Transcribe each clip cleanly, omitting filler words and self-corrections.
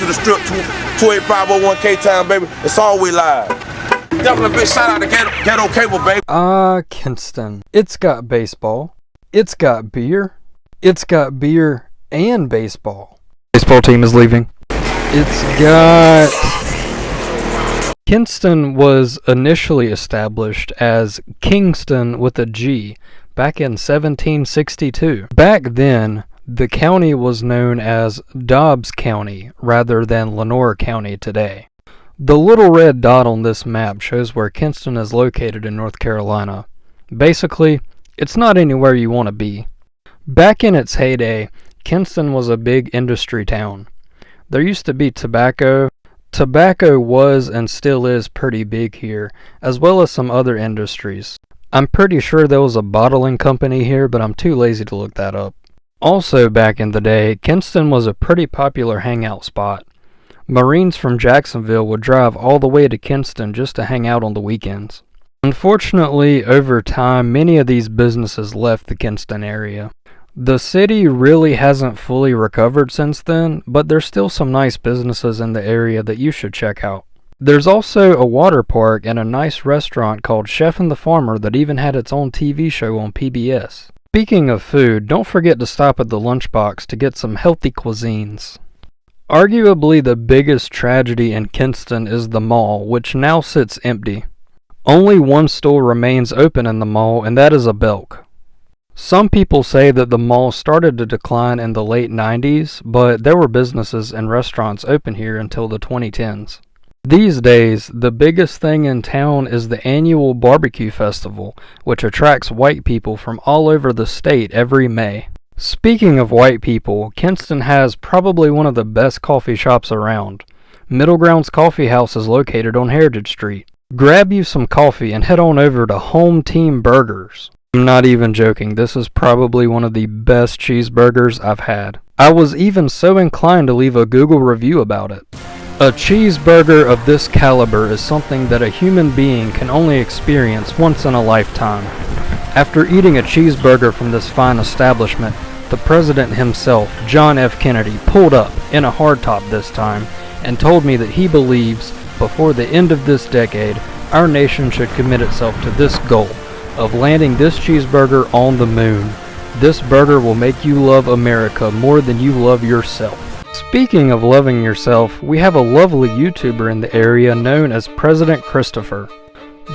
to the strip, 28501 K-Town, baby. It's always live. Definitely a big shout out to Ghetto Cable, baby. Kinston. It's got baseball. It's got beer. It's got beer and baseball. Baseball team is leaving. It's got... Kinston was initially established as Kinston with a G back in 1762. Back then, the county was known as Dobbs County rather than Lenoir County today. The little red dot on this map shows where Kinston is located in North Carolina. Basically, it's not anywhere you want to be. Back in its heyday, Kinston was a big industry town. There used to be tobacco. Tobacco was and still is pretty big here, as well as some other industries. I'm pretty sure there was a bottling company here, but I'm too lazy to look that up. Also back in the day, Kinston was a pretty popular hangout spot. Marines from Jacksonville would drive all the way to Kinston just to hang out on the weekends. Unfortunately, over time, many of these businesses left the Kinston area. The city really hasn't fully recovered since then, but there's still some nice businesses in the area that you should check out. There's also a water park and a nice restaurant called Chef and the Farmer that even had its own TV show on PBS. Speaking of food, don't forget to stop at the Lunchbox to get some healthy cuisines. Arguably the biggest tragedy in Kinston is the mall, which now sits empty. Only one store remains open in the mall, and that is a Belk. Some people say that the mall started to decline in the late 90s, but there were businesses and restaurants open here until the 2010s. These days, the biggest thing in town is the annual barbecue festival, which attracts white people from all over the state every May. Speaking of white people, Kinston has probably one of the best coffee shops around. Middle Grounds Coffee House is located on Heritage Street. Grab you some coffee and head on over to Home Team Burgers. I'm not even joking, this is probably one of the best cheeseburgers I've had. I was even so inclined to leave a Google review about it. A cheeseburger of this caliber is something that a human being can only experience once in a lifetime. After eating a cheeseburger from this fine establishment, the president himself, John F. Kennedy, pulled up, in a hardtop this time, and told me that he believes, before the end of this decade, our nation should commit itself to this goal of landing this cheeseburger on the moon. This burger will make you love America more than you love yourself. Speaking of loving yourself, we have a lovely YouTuber in the area known as President Christopher.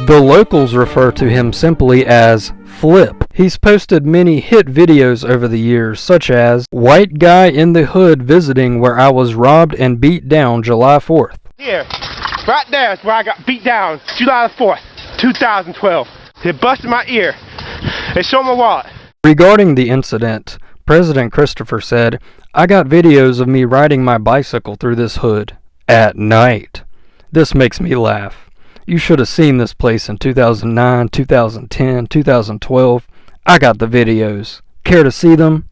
The locals refer to him simply as Flip. He's posted many hit videos over the years, such as White Guy in the Hood Visiting Where I Was Robbed and Beat Down July 4th. Here, right there is where I got beat down July 4th, 2012. They busted my ear. They showed my wallet. Regarding the incident, President Christopher said, "I got videos of me riding my bicycle through this hood at night. This makes me laugh. You should have seen this place in 2009, 2010, 2012. I got the videos. Care to see them?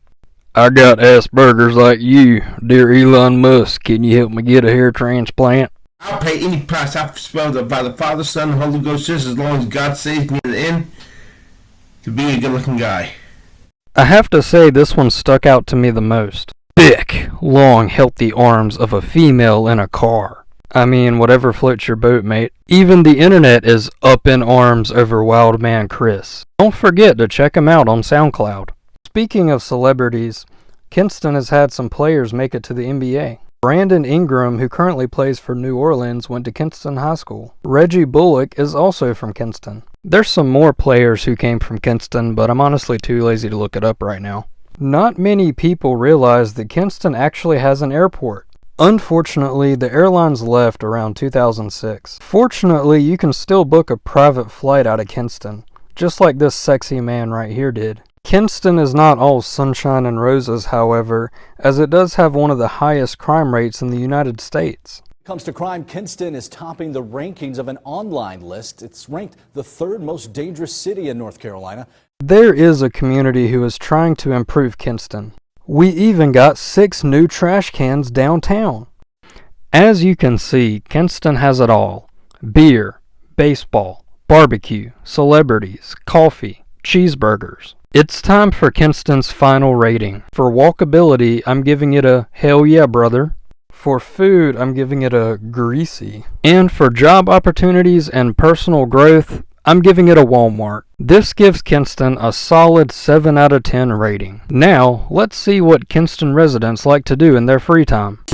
I got Asperger's like you. Dear Elon Musk, can you help me get a hair transplant? I'll pay any price I've spelled by the Father, Son, and Holy Ghost just as long as God saves me at the end to be a good-looking guy." I have to say this one stuck out to me the most. Thick, long, healthy arms of a female in a car. I mean, whatever floats your boat, mate. Even the internet is up in arms over Wildman Chris. Don't forget to check him out on SoundCloud. Speaking of celebrities, Kinston has had some players make it to the NBA. Brandon Ingram, who currently plays for New Orleans, went to Kinston High School. Reggie Bullock is also from Kinston. There's some more players who came from Kinston, but I'm honestly too lazy to look it up right now. Not many people realize that Kinston actually has an airport. Unfortunately, the airlines left around 2006. Fortunately, you can still book a private flight out of Kinston, just like this sexy man right here did. Kinston is not all sunshine and roses, however, as it does have one of the highest crime rates in the United States. Comes to crime, Kinston is topping the rankings of an online list. It's ranked the third most dangerous city in North Carolina. There is a community who is trying to improve Kinston. We even got 6 new trash cans downtown. As you can see, Kinston has it all. Beer, baseball, barbecue, celebrities, coffee, cheeseburgers. It's time for Kinston's final rating. For walkability, I'm giving it a hell yeah, brother. For food, I'm giving it a greasy. And for job opportunities and personal growth, I'm giving it a Walmart. This gives Kinston a solid 7 out of 10 rating. Now, let's see what Kinston residents like to do in their free time.